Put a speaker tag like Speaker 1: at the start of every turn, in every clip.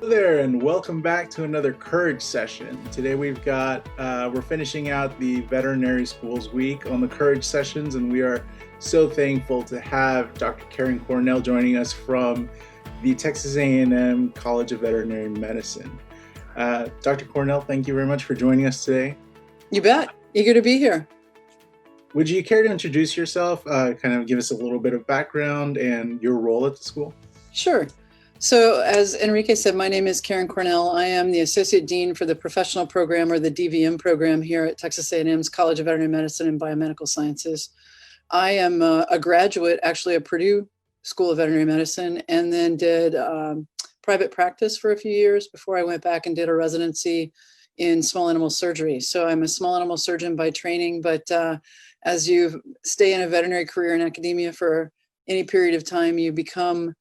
Speaker 1: Hello there, and welcome back to another Courage session. Today we're finishing out the Veterinary Schools Week on the Courage sessions, and we are so thankful to have Dr. Karen Cornell joining us from the Texas A&M College of Veterinary Medicine. Dr. Cornell, thank you very much for joining us today.
Speaker 2: You bet. Eager to be here.
Speaker 1: Would you care to introduce yourself, kind of give us a little bit of background and your role at the school?
Speaker 2: Sure. So as Enrique said, my name is Karen Cornell. I am the Associate Dean for the Professional Program, or the DVM program, here at Texas A&M's College of Veterinary Medicine and Biomedical Sciences. I am a graduate, actually, of Purdue School of Veterinary Medicine, and then did private practice for a few years before I went back and did a residency in small animal surgery. So I'm a small animal surgeon by training, but as you stay in a veterinary career in academia for any period of time, you become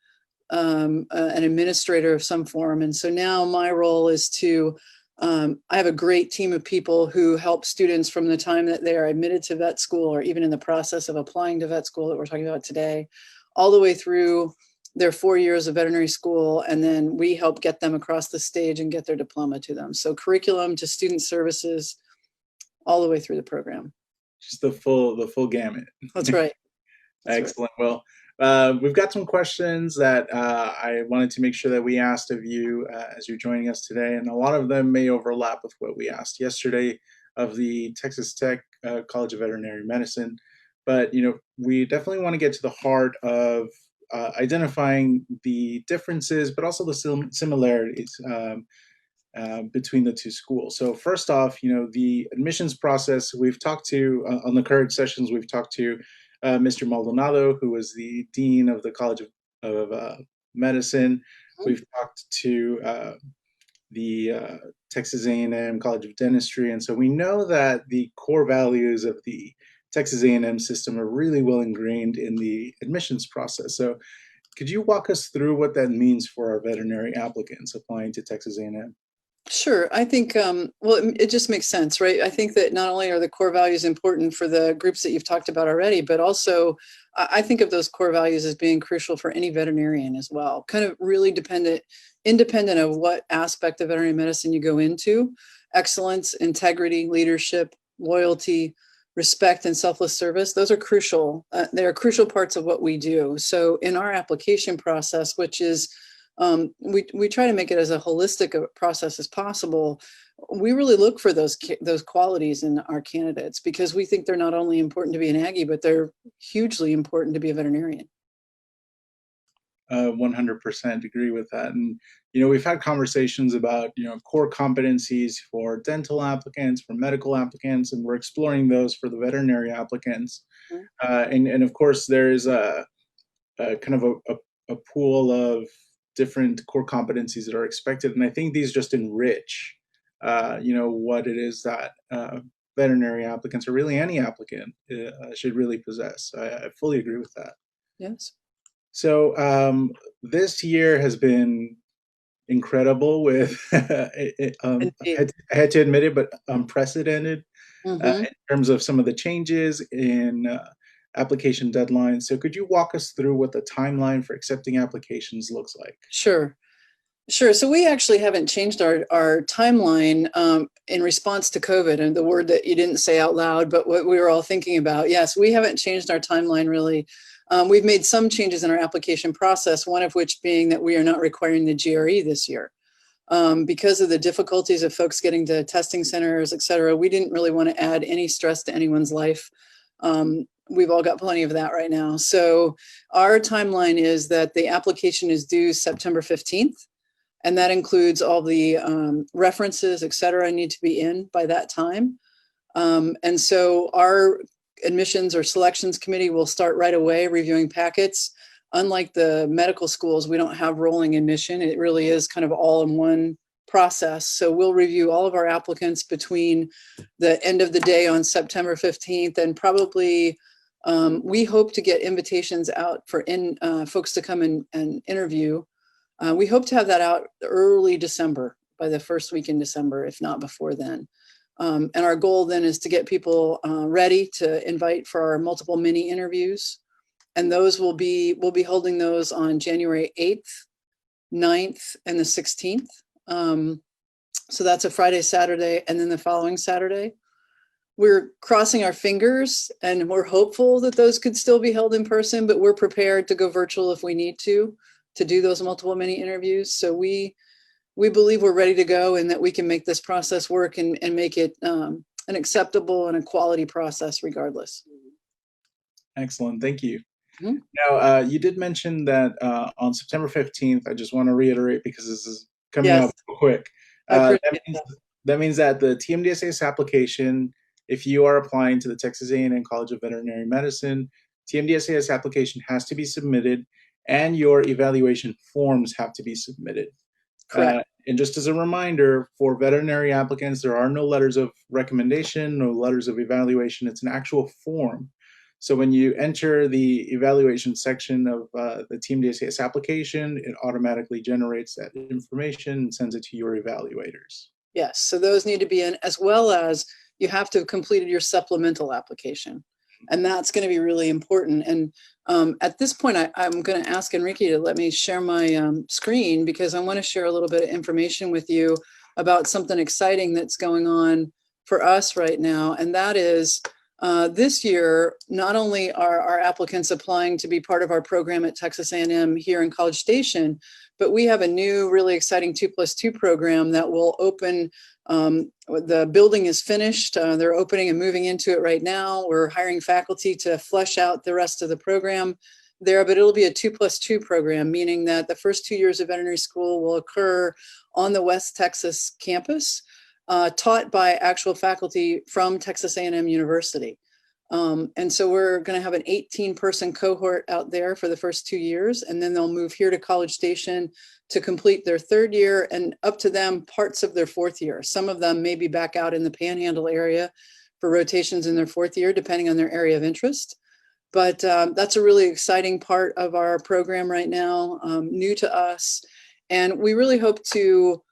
Speaker 2: an administrator of some form. And so now my role is to, I have a great team of people who help students from the time that they are admitted to vet school, or even in the process of applying to vet school that we're talking about today, all the way through their 4 years of veterinary school. And then we help get them across the stage and get their diploma to them. So curriculum to student services, all the way through the program.
Speaker 1: Just the full gamut.
Speaker 2: That's right.
Speaker 1: Excellent. Well, we've got some questions that I wanted to make sure that we asked of you as you're joining us today, and a lot of them may overlap with what we asked yesterday of the Texas Tech College of Veterinary Medicine. But we definitely want to get to the heart of identifying the differences, but also the similarities between the two schools. So first off, the admissions process, we've talked to on the Courage sessions, we've talked to Mr. Maldonado, who was the dean of the College of Medicine. We've talked to the Texas A&M College of Dentistry, and so we know that the core values of the Texas A&M system are really well ingrained in the admissions process. So could you walk us through what that means for our veterinary applicants applying to Texas A&M?
Speaker 2: Sure. I think, it just makes sense, right? I think that not only are the core values important for the groups that you've talked about already, but also I think of those core values as being crucial for any veterinarian as well, kind of really independent of what aspect of veterinary medicine you go into. Excellence, integrity, leadership, loyalty, respect, and selfless service, those are crucial. They are crucial parts of what we do. So in our application process, which is we try to make it as a holistic process as possible. We really look for those qualities in our candidates, because we think they're not only important to be an Aggie, but they're hugely important to be a veterinarian.
Speaker 1: 100% agree with that. And, we've had conversations about, core competencies for dental applicants, for medical applicants, and we're exploring those for the veterinary applicants. Mm-hmm. And of course, there's a kind of a pool of different core competencies that are expected. And I think these just enrich, what it is that veterinary applicants, or really any applicant, should really possess. I fully agree with that.
Speaker 2: Yes.
Speaker 1: So this year has been incredible with, I had to admit it, but unprecedented in terms of some of the changes in application deadlines. So could you walk us through what the timeline for accepting applications looks like?
Speaker 2: Sure. So we actually haven't changed our timeline in response to COVID, and the word that you didn't say out loud, but what we were all thinking about. Yes, we haven't changed our timeline really. We've made some changes in our application process, one of which being that we are not requiring the GRE this year. Because of the difficulties of folks getting to testing centers, et cetera, we didn't really want to add any stress to anyone's life. We've all got plenty of that right now. So our timeline is that the application is due September 15th, and that includes all the references, et cetera, need to be in by that time. And so our admissions or selections committee will start right away reviewing packets. Unlike the medical schools, we don't have rolling admission. It really is kind of all in one process. So we'll review all of our applicants between the end of the day on September 15th, and probably we hope to get invitations out for folks to come and interview. We hope to have that out early December, by the first week in December, if not before then. And our goal then is to get people ready to invite for our multiple mini interviews. And we'll be holding those on January 8th 9th, and the 16th. So that's a Friday, Saturday, and then the following Saturday. We're crossing our fingers and we're hopeful that those could still be held in person, but we're prepared to go virtual if we need to do those multiple mini interviews. So we believe we're ready to go and that we can make this process work and make it an acceptable and a quality process regardless.
Speaker 1: Excellent. Thank you.
Speaker 2: Mm-hmm.
Speaker 1: Now, you did mention that on September 15th, I just want to reiterate because this is coming up quick. That means that the TMDSAS application, if you are applying to the Texas A&M College of Veterinary Medicine, TMDSAS application has to be submitted and your evaluation forms have to be submitted.
Speaker 2: Correct.
Speaker 1: And just as a reminder, for veterinary applicants, there are no letters of recommendation, no letters of evaluation. It's an actual form. So when you enter the evaluation section of the TMDSAS application, it automatically generates that information and sends it to your evaluators.
Speaker 2: Yes, so those need to be in, as well as you have to have completed your supplemental application. And that's going to be really important. And at this point, I'm going to ask Enrique to let me share my screen because I want to share a little bit of information with you about something exciting that's going on for us right now. And that is this year, not only are our applicants applying to be part of our program at Texas A&M here in College Station, but we have a new really exciting 2+2 program that will open. The building is finished. They're opening and moving into it right now. We're hiring faculty to flesh out the rest of the program there, but it'll be a 2+2 program, meaning that the first 2 years of veterinary school will occur on the West Texas campus, taught by actual faculty from Texas A&M University. And so we're going to have an 18-person cohort out there for the first 2 years, and then they'll move here to College Station to complete their 3rd year and up to them parts of their 4th year. Some of them may be back out in the Panhandle area for rotations in their 4th year, depending on their area of interest. But that's a really exciting part of our program right now, new to us. And we really hope to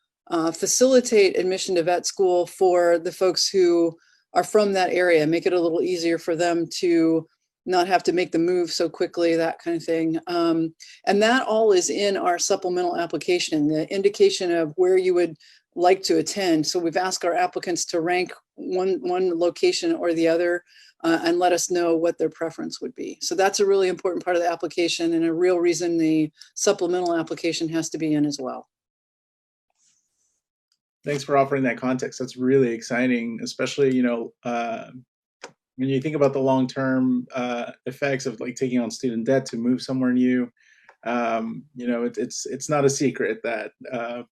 Speaker 2: facilitate admission to vet school for the folks who are from that area, make it a little easier for them to not have to make the move so quickly, that kind of thing. And that all is in our supplemental application, the indication of where you would like to attend. So we've asked our applicants to rank one location or the other and let us know what their preference would be. So that's a really important part of the application and a real reason the supplemental application has to be in as well.
Speaker 1: Thanks for offering that context. That's really exciting, especially, when you think about the long-term effects of like taking on student debt to move somewhere new. It's not a secret that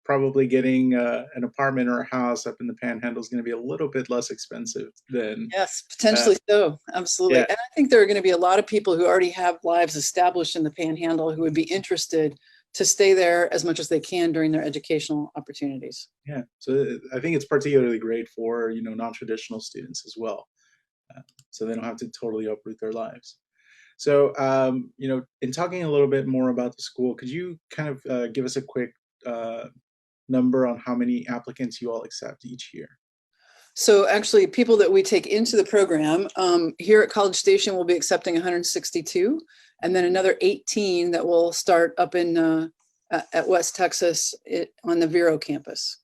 Speaker 1: probably getting an apartment or a house up in the Panhandle is going to be a little bit less expensive than.
Speaker 2: Yes, potentially so. Absolutely. Yeah. And I think there are going to be a lot of people who already have lives established in the Panhandle who would be interested to stay there as much as they can during their educational opportunities.
Speaker 1: Yeah, so I think it's particularly great for, non-traditional students as well. So they don't have to totally uproot their lives. So, in talking a little bit more about the school, could you kind of give us a quick number on how many applicants you all accept each year?
Speaker 2: So actually, people that we take into the program here at College Station will be accepting 162, and then another 18 that will start up in at West Texas on the Vero campus.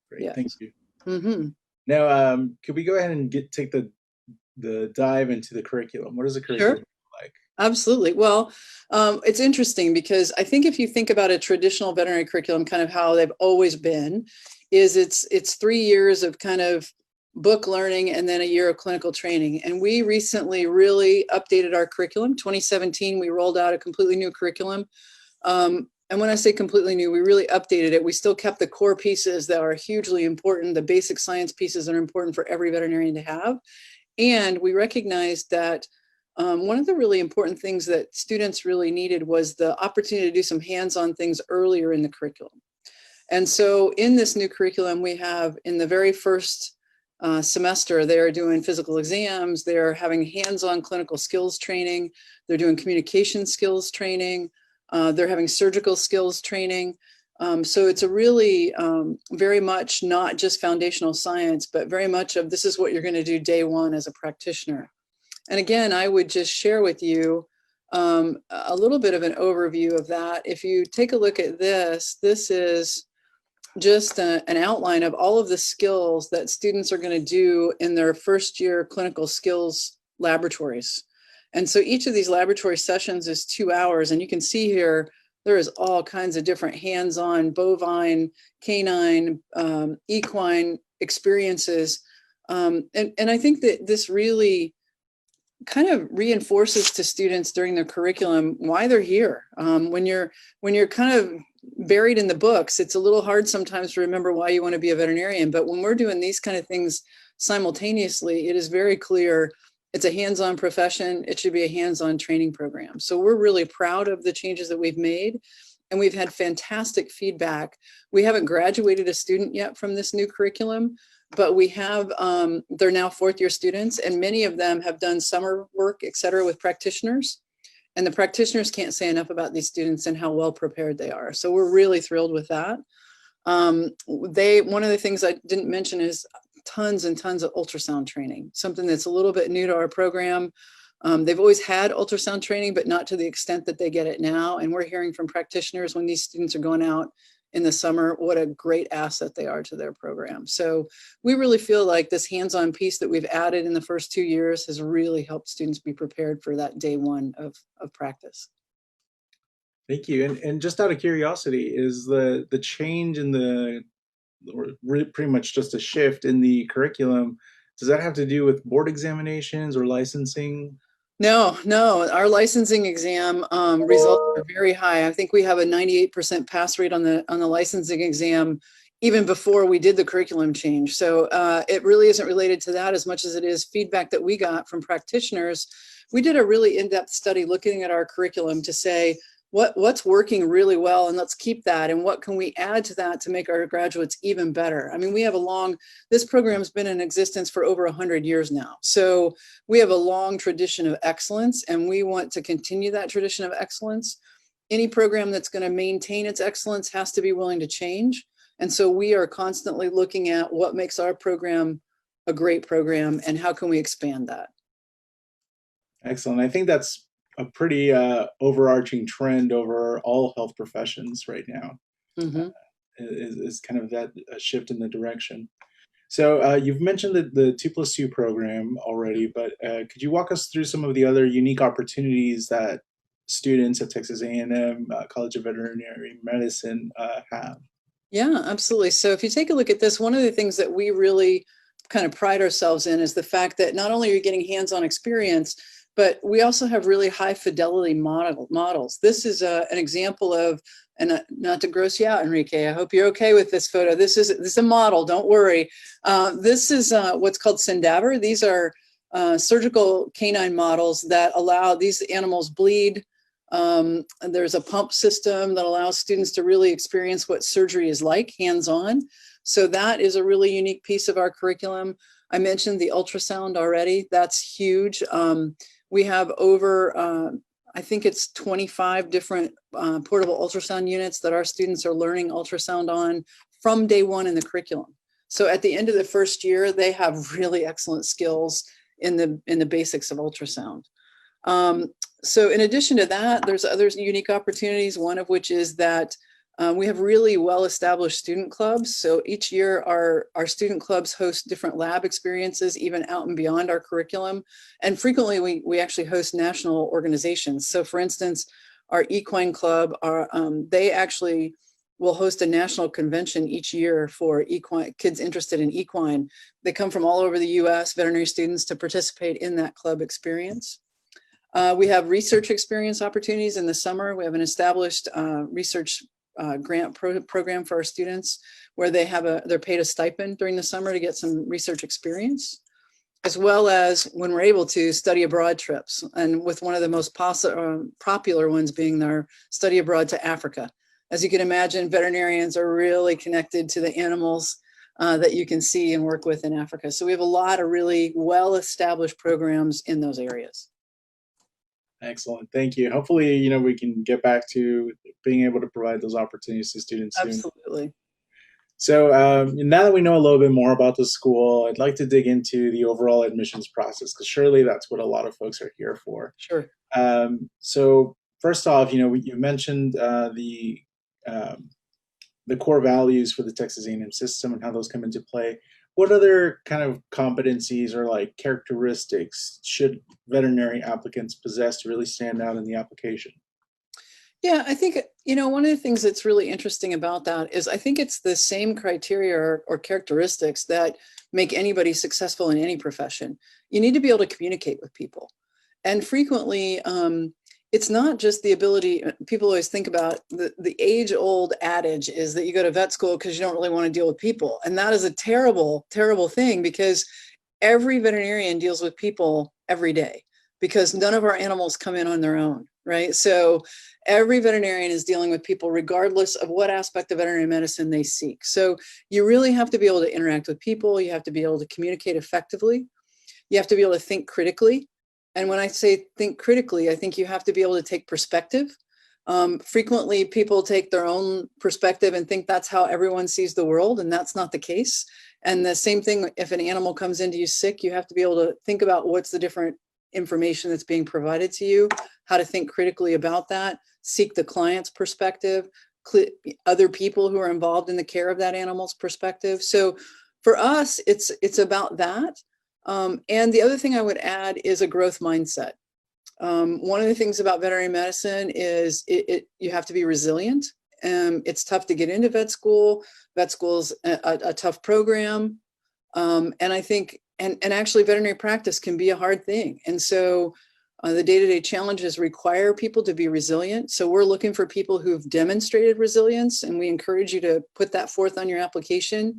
Speaker 1: Great, yeah. Thank you.
Speaker 2: Mm-hmm.
Speaker 1: Now, could we go ahead and take the dive into the curriculum? What does the curriculum look like?
Speaker 2: Absolutely. Well, it's interesting because I think if you think about a traditional veterinary curriculum, kind of how they've always been, is it's 3 years of kind of book learning and then a year of clinical training. And we recently really updated our curriculum. 2017, we rolled out a completely new curriculum. And when I say completely new, we really updated it. We still kept the core pieces that are hugely important, the basic science pieces that are important for every veterinarian to have. And we recognized that one of the really important things that students really needed was the opportunity to do some hands-on things earlier in the curriculum. And so in this new curriculum, we have in the very first semester, they're doing physical exams, they're having hands-on clinical skills training, they're doing communication skills training, they're having surgical skills training. So it's a really very much not just foundational science, but very much of this is what you're going to do day one as a practitioner. And again, I would just share with you a little bit of an overview of that. If you take a look at this, this is just an outline of all of the skills that students are going to do in their first year clinical skills laboratories. And so each of these laboratory sessions is 2 hours. And you can see here, there is all kinds of different hands-on bovine, canine, equine experiences. And I think that this really kind of reinforces to students during their curriculum why they're here. When you're kind of buried in the books, it's a little hard sometimes to remember why you want to be a veterinarian. But when we're doing these kind of things simultaneously, it is very clear it's a hands-on profession. It should be a hands-on training program. So we're really proud of the changes that we've made, and we've had fantastic feedback. We haven't graduated a student yet from this new curriculum, but we have, they're now fourth-year students, and many of them have done summer work, et cetera, with practitioners. And the practitioners can't say enough about these students and how well prepared they are. So we're really thrilled with that. One of the things I didn't mention is tons and tons of ultrasound training, something that's a little bit new to our program. They've always had ultrasound training, but not to the extent that they get it now. And we're hearing from practitioners when these students are going out in the summer, what a great asset they are to their program. So we really feel like this hands-on piece that we've added in the first 2 years has really helped students be prepared for that day one of practice.
Speaker 1: Thank you. And just out of curiosity, is the change in the, or pretty much just a shift in the curriculum, does that have to do with board examinations or licensing?
Speaker 2: No, our licensing exam results are very high. I think we have a 98% pass rate on the licensing exam, even before we did the curriculum change. So it really isn't related to that as much as it is feedback that we got from practitioners. We did a really in-depth study looking at our curriculum to say, what's working really well, and let's keep that, and what can we add to that to make our graduates even better. I mean, we have this program's been in existence for over 100 years now. So we have a long tradition of excellence, and we want to continue that tradition of excellence. Any program that's going to maintain its excellence has to be willing to change. And so we are constantly looking at what makes our program a great program and how can we expand that.
Speaker 1: Excellent. I think that's a pretty overarching trend over all health professions right now.
Speaker 2: Mm-hmm.
Speaker 1: Is kind of that shift in the direction. So you've mentioned the 2+2 program already, but could you walk us through some of the other unique opportunities that students at Texas A&M College of Veterinary Medicine have?
Speaker 2: Yeah, absolutely. So if you take a look at this, one of the things that we really kind of pride ourselves in is the fact that not only are you getting hands-on experience, but we also have really high fidelity models. This is an example of, and not to gross you out, Enrique, I hope you're okay with this photo. This is a model, don't worry. This is what's called Syndaver. These are surgical canine models that allow these animals bleed. There's a pump system that allows students to really experience what surgery is like hands-on. So that is a really unique piece of our curriculum. I mentioned the ultrasound already. That's huge. We have over, I think it's 25 different portable ultrasound units that our students are learning ultrasound on from day one in the curriculum. So at the end of the first year, they have really excellent skills in the basics of ultrasound. So in addition to that, there's other unique opportunities, one of which is that we have really well-established student clubs. So each year our student clubs host different lab experiences, even out and beyond our curriculum. And frequently we actually host national organizations. So for instance, our equine club, they actually will host a national convention each year for equine kids interested in equine. They come from all over the US, veterinary students, to participate in that club experience. We have research experience opportunities in the summer. We have an established research grant program for our students where they're paid a stipend during the summer to get some research experience, as well as, when we're able to, study abroad trips, and with one of the most popular ones being their study abroad to Africa. As you can imagine, veterinarians are really connected to the animals that you can see and work with in Africa. So we have a lot of really well-established programs in those areas.
Speaker 1: Excellent. Thank you. Hopefully, we can get back to being able to provide those opportunities to students soon.
Speaker 2: Absolutely.
Speaker 1: So now that we know a little bit more about the school, I'd like to dig into the overall admissions process because surely that's what a lot of folks are here for.
Speaker 2: Sure.
Speaker 1: So first off, you mentioned um, the core values for the Texas A&M system and how those come into play. What other kind of competencies or like characteristics should veterinary applicants possess to really stand out in the application?
Speaker 2: Yeah, I think, one of the things that's really interesting about that is I think it's the same criteria or characteristics that make anybody successful in any profession. You need to be able to communicate with people. And frequently, it's not just the ability, people always think about the age-old adage is that you go to vet school because you don't really want to deal with people. And that is a terrible, terrible thing because every veterinarian deals with people every day because none of our animals come in on their own, right? So every veterinarian is dealing with people regardless of what aspect of veterinary medicine they seek. So you really have to be able to interact with people. You have to be able to communicate effectively. You have to be able to think critically. And when I say think critically, I think you have to be able to take perspective. Frequently, people take their own perspective and think that's how everyone sees the world, and that's not the case. And the same thing, if an animal comes into you sick, you have to be able to think about what's the different information that's being provided to you, how to think critically about that, seek the client's perspective, other people who are involved in the care of that animal's perspective. So for us, it's about that. And the other thing I would add is a growth mindset. One of the things about veterinary medicine is you have to be resilient. It's tough to get into vet school. Vet school is a tough program. And I think, and actually veterinary practice can be a hard thing. And so the day-to-day challenges require people to be resilient. So we're looking for people who've demonstrated resilience, and we encourage you to put that forth on your application.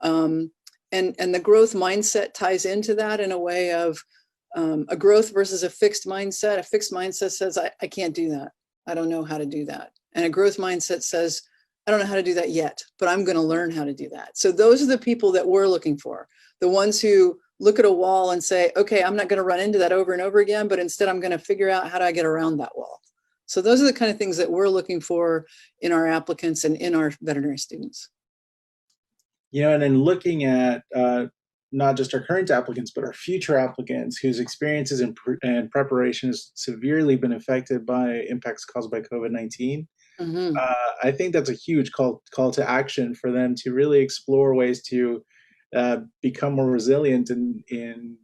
Speaker 2: And the growth mindset ties into that in a way of a growth versus a fixed mindset. A fixed mindset says, I can't do that. I don't know how to do that. And a growth mindset says, I don't know how to do that yet, but I'm going to learn how to do that. So those are the people that we're looking for. The ones who look at a wall and say, okay, I'm not going to run into that over and over again, but instead I'm going to figure out how do I get around that wall. So those are the kind of things that we're looking for in our applicants and in our veterinary students.
Speaker 1: And then looking at not just our current applicants, but our future applicants whose experiences and preparation has severely been affected by impacts caused by COVID-19.
Speaker 2: Mm-hmm.
Speaker 1: I think that's a huge call to action for them to really explore ways to become more resilient in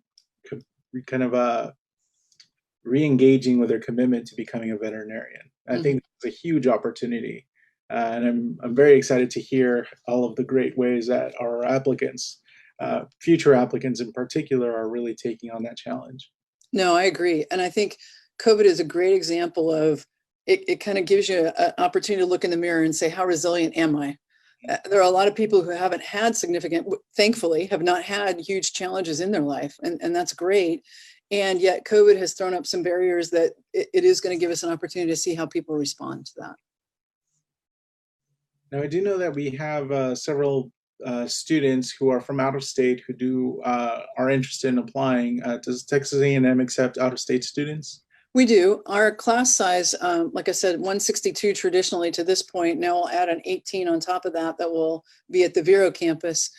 Speaker 1: kind of re-engaging with their commitment to becoming a veterinarian. I think it's a huge opportunity. And I'm very excited to hear all of the great ways that our applicants, future applicants in particular, are really taking on that challenge.
Speaker 2: No, I agree. And I think COVID is a great example of it kind of gives you an opportunity to look in the mirror and say, how resilient am I? There are a lot of people who haven't had thankfully, have not had huge challenges in their life. And that's great. And yet COVID has thrown up some barriers that it is going to give us an opportunity to see how people respond to that.
Speaker 1: Now, I do know that we have several students who are from out of state who are interested in applying. Does Texas A&M accept out of state students?
Speaker 2: We do. Our class size, like I said, 162 traditionally to this point. Now we'll add an 18 on top of that will be at the Vero campus.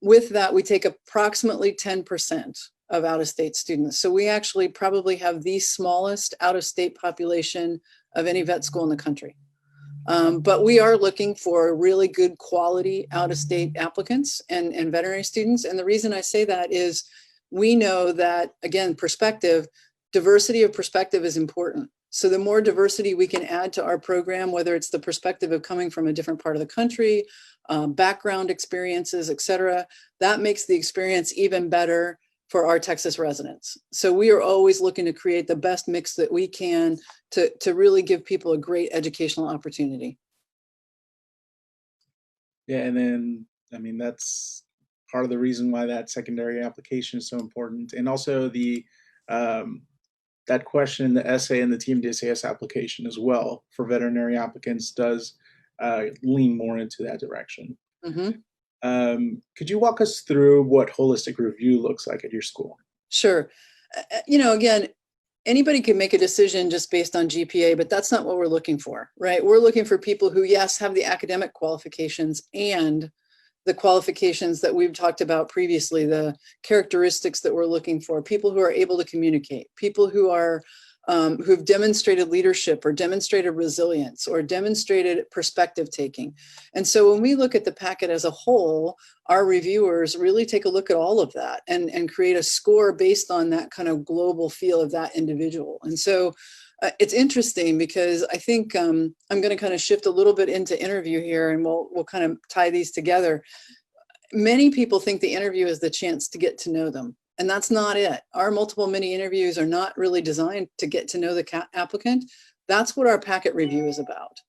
Speaker 2: With that, we take approximately 10% of out-of-state students. So we actually probably have the smallest out-of-state population of any vet school in the country. But we are looking for really good quality out-of-state applicants and veterinary students. And the reason I say that is we know that, again, diversity of perspective is important. So the more diversity we can add to our program, whether it's the perspective of coming from a different part of the country, background experiences, et cetera, that makes the experience even better for our Texas residents. So we are always looking to create the best mix that we can to really give people a great educational opportunity.
Speaker 1: Yeah, and then, I mean, that's part of the reason why that secondary application is so important. And also that question in the essay and the TSDMS application as well for veterinary applicants does lean more into that direction. Could you walk us through what holistic review looks like at your school?
Speaker 2: Sure. Again, anybody can make a decision just based on GPA, but that's not what we're looking for, right? We're looking for people who, yes, have the academic qualifications and the qualifications that we've talked about previously, the characteristics that we're looking for, people who are able to communicate, people who are who've demonstrated leadership or demonstrated resilience or demonstrated perspective taking. And so when we look at the packet as a whole, our reviewers really take a look at all of that and create a score based on that kind of global feel of that individual. And so it's interesting because I think I'm going to kind of shift a little bit into interview here, and we'll kind of tie these together. Many people think the interview is the chance to get to know them. And that's not it. Our multiple mini interviews are not really designed to get to know the applicant. That's what our packet review is about.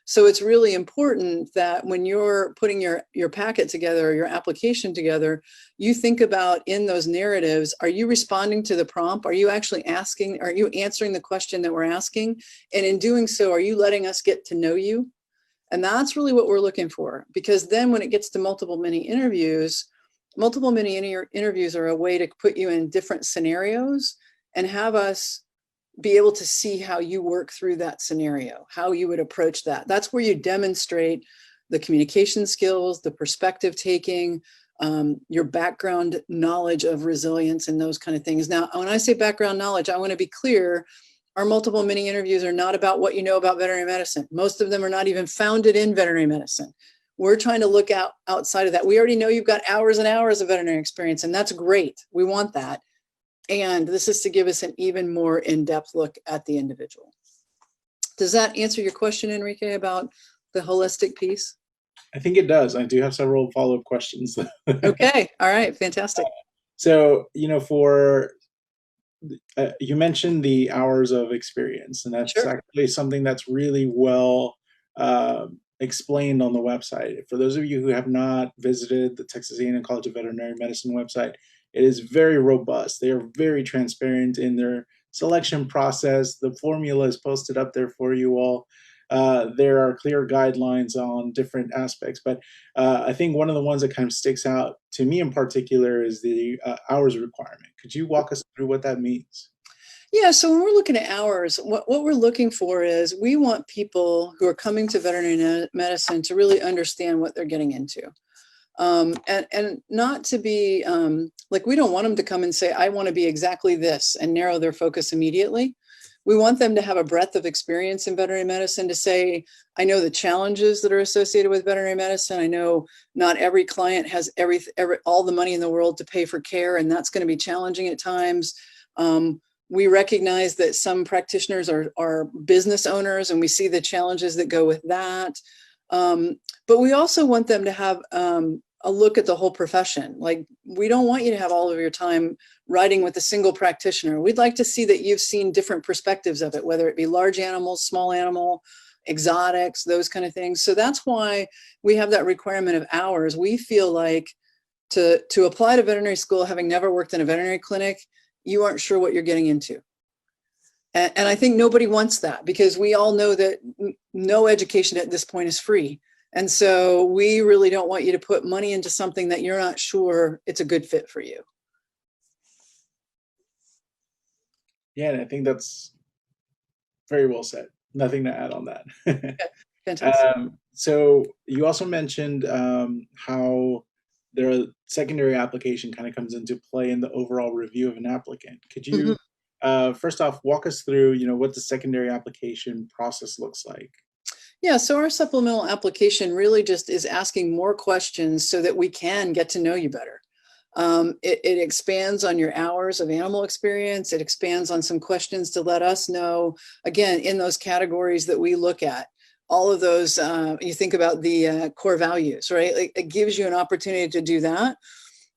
Speaker 2: So it's really important that when you're putting your packet together, or your application together, you think about in those narratives, are you responding to the prompt? Are you actually asking, are you answering the question that we're asking? And in doing so, are you letting us get to know you? And that's really what we're looking for, because then when it gets to multiple mini interviews are a way to put you in different scenarios and have us be able to see how you work through that scenario, how you would approach that. That's where you demonstrate the communication skills, the perspective taking, your background knowledge of resilience and those kind of things. Now, when I say background knowledge, I want to be clear. Our multiple mini interviews are not about what you know about veterinary medicine. Most of them are not even founded in veterinary medicine. We're trying to look outside of that. We already know you've got hours and hours of veterinary experience, and that's great. We want that. And this is to give us an even more in-depth look at the individual. Does that answer your question, Enrique, about the holistic piece?
Speaker 1: I think it does. I do have several follow-up questions.
Speaker 2: Okay. All right. Fantastic.
Speaker 1: So, for you mentioned the hours of experience, and that's actually something that's really well explained on the website. For those of you who have not visited the Texas A&M College of Veterinary Medicine website, it is very robust. They are very transparent in their selection process. The formula is posted up there for you all. There are clear guidelines on different aspects, but I think one of the ones that kind of sticks out to me in particular is the hours requirement. Could you walk us through what that means?
Speaker 2: Yeah, so when we're looking at hours, what we're looking for is we want people who are coming to veterinary medicine to really understand what they're getting into. And not to be like, we don't want them to come and say, I want to be exactly this and narrow their focus immediately. We want them to have a breadth of experience in veterinary medicine to say, I know the challenges that are associated with veterinary medicine. I know not every client has all the money in the world to pay for care, and that's going to be challenging at times. We recognize that some practitioners are business owners, and we see the challenges that go with that. But we also want them to have a look at the whole profession. Like, we don't want you to have all of your time writing with a single practitioner. We'd like to see that you've seen different perspectives of it, whether it be large animals, small animal, exotics, those kind of things. So that's why we have that requirement of hours. We feel like to apply to veterinary school, having never worked in a veterinary clinic, you aren't sure what you're getting into. And I think nobody wants that, because we all know that no education at this point is free. And so we really don't want you to put money into something that you're not sure it's a good fit for you.
Speaker 1: Yeah, and I think that's very well said. Nothing to add on that.
Speaker 2: Okay, fantastic.
Speaker 1: So you also mentioned how their secondary application kind of comes into play in the overall review of an applicant. Could you first off walk us through, what the secondary application process looks like?
Speaker 2: Yeah, so our supplemental application really just is asking more questions so that we can get to know you better. It expands on your hours of animal experience. It expands on some questions to let us know, again, in those categories that we look at. All of those, you think about the core values, right? It gives you an opportunity to do that.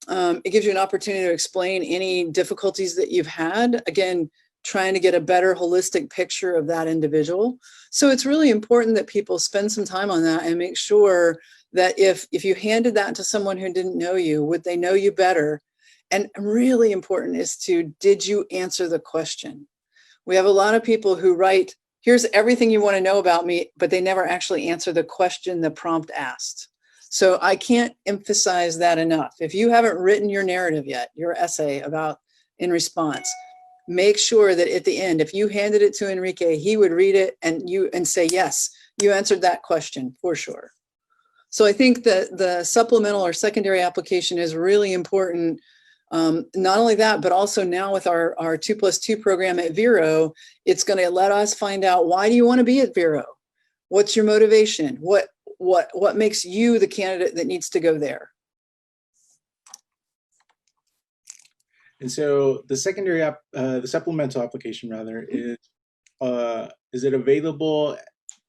Speaker 2: It gives you an opportunity to explain any difficulties that you've had. Again, trying to get a better holistic picture of that individual. So it's really important that people spend some time on that and make sure that if you handed that to someone who didn't know you, would they know you better? And really important is did you answer the question? We have a lot of people who write, here's everything you want to know about me, but they never actually answer the question the prompt asked. So I can't emphasize that enough. If you haven't written your narrative yet, your essay in response, make sure that at the end, if you handed it to Enrique, he would read it and say, yes, you answered that question for sure. So I think that the supplemental or secondary application is really important. Not only that, but also now with our 2+2 program at Vero, it's going to let us find out, why do you want to be at Vero? What's your motivation? What makes you the candidate that needs to go there?
Speaker 1: And so the the supplemental application rather is it available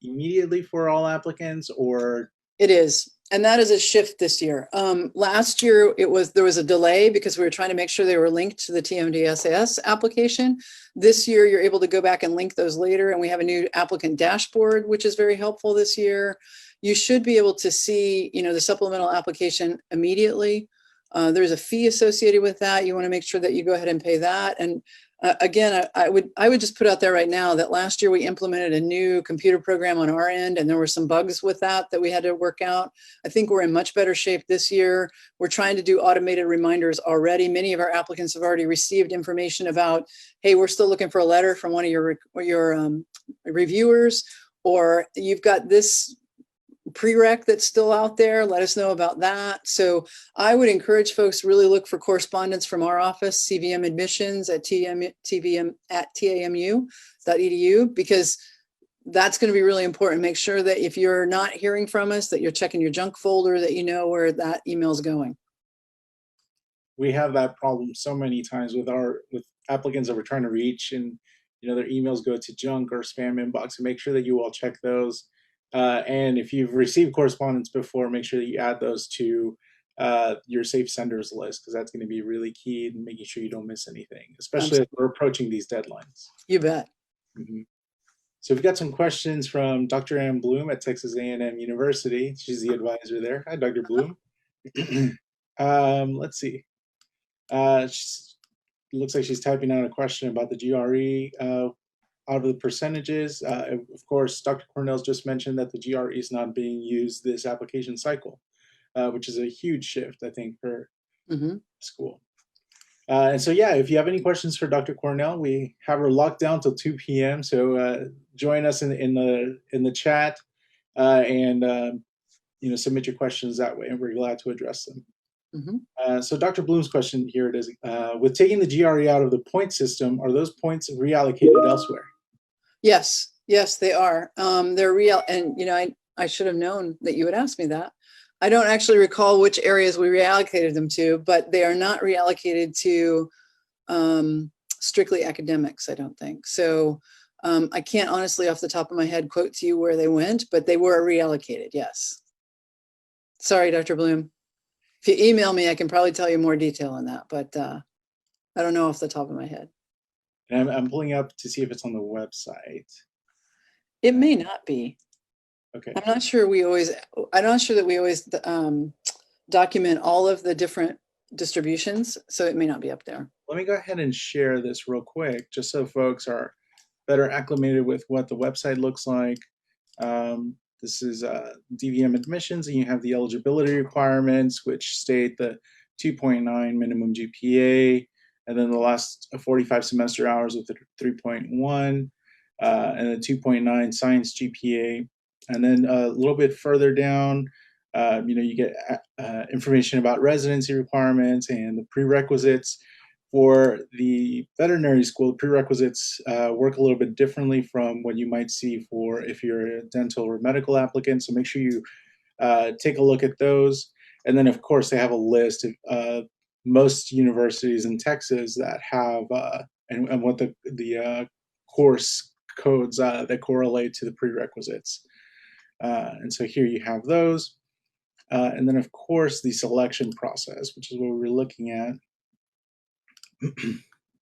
Speaker 1: immediately for all applicants, or?
Speaker 2: It is. And that is a shift this year. Last year, there was a delay because we were trying to make sure they were linked to the TMDSAS application. This year, you're able to go back and link those later. And we have a new applicant dashboard, which is very helpful this year. You should be able to see, the supplemental application immediately. There's a fee associated with that. You want to make sure that you go ahead and pay that. And again, I would just put out there right now that last year we implemented a new computer program on our end, and there were some bugs with that we had to work out. I think we're in much better shape this year. We're trying to do automated reminders already. Many of our applicants have already received information about, hey, we're still looking for a letter from one of your reviewers, or you've got this prereq that's still out there. Let us know about that. So I would encourage folks to really look for correspondence from our office, CVM admissions at TVM at TAMU.edu, because that's going to be really important. Make sure that if you're not hearing from us, that you're checking your junk folder, that you know where that email is going.
Speaker 1: We have that problem so many times with applicants that we're trying to reach, and their emails go to junk or spam inbox. So make sure that you all check those. And if you've received correspondence before, make sure that you add those to your safe senders list, because that's going to be really key in making sure you don't miss anything, especially as we're approaching these deadlines.
Speaker 2: You bet.
Speaker 1: Mm-hmm. So we've got some questions from Dr. Ann Bloom at Texas A&M University. She's the advisor there. Hi, Dr. Bloom. Let's see. Looks like she's typing out a question about the GRE. Out of the percentages, of course, Dr. Cornell's just mentioned that the GRE is not being used this application cycle, which is a huge shift, I think, for school. And so, yeah, if you have any questions for Dr. Cornell, we have her locked down till 2 p.m. So join us in the chat and submit your questions that way, and we're glad to address them. So Dr. Bloom's question here it is: with taking the GRE out of the point system, are those points reallocated elsewhere?
Speaker 2: Yes, they are. They're real, and I should have known that you would ask me that. I don't actually recall which areas we reallocated them to, but they are not reallocated to strictly academics, I don't think. So I can't honestly off the top of my head quote to you where they went, but they were reallocated, yes. Sorry, Dr. Bloom. If you email me, I can probably tell you more detail on that, but I don't know off the top of my head.
Speaker 1: And I'm pulling up to see if it's on the website.
Speaker 2: It may not be.
Speaker 1: Okay.
Speaker 2: I'm not sure that we always document all of the different distributions, so it may not be up there.
Speaker 1: Let me go ahead and share this real quick, just so folks are better acclimated with what the website looks like. This is DVM admissions, and you have the eligibility requirements, which state the 2.9 minimum GPA, and then the last 45 semester hours with the 3.1, and the 2.9 science GPA. And then a little bit further down, you get information about residency requirements and the prerequisites. For the veterinary school, the prerequisites work a little bit differently from what you might see for if you're a dental or medical applicant. So make sure you take a look at those. And then, of course, they have a list of most universities in Texas that have and what the course codes that correlate to the prerequisites. And so here you have those. And then, of course, the selection process, which is what we were looking at.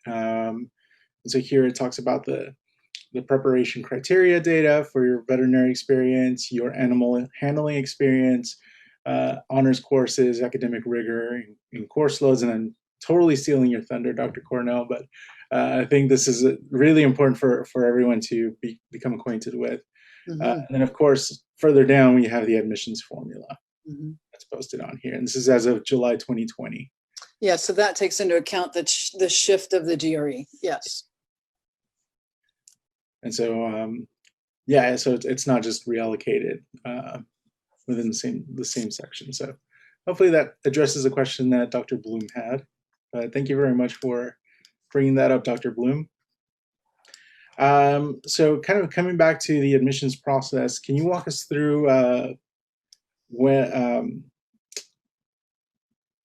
Speaker 1: And so here it talks about the preparation criteria data for your veterinary experience, your animal handling experience, honors courses, academic rigor, and course loads. And I'm totally stealing your thunder, Dr. Cornell, but I think this is really important for everyone to become acquainted with. And then, of course, further down, we have the admissions formula that's posted on here. And this is as of July 2020.
Speaker 2: Yeah, so that takes into account the shift of the GRE. Yes.
Speaker 1: And so, yeah, so it's not just reallocated within the same section. So hopefully that addresses a question that Dr. Bloom had. Thank you very much for bringing that up, Dr. Bloom. So kind of coming back to the admissions process, can you walk us through when,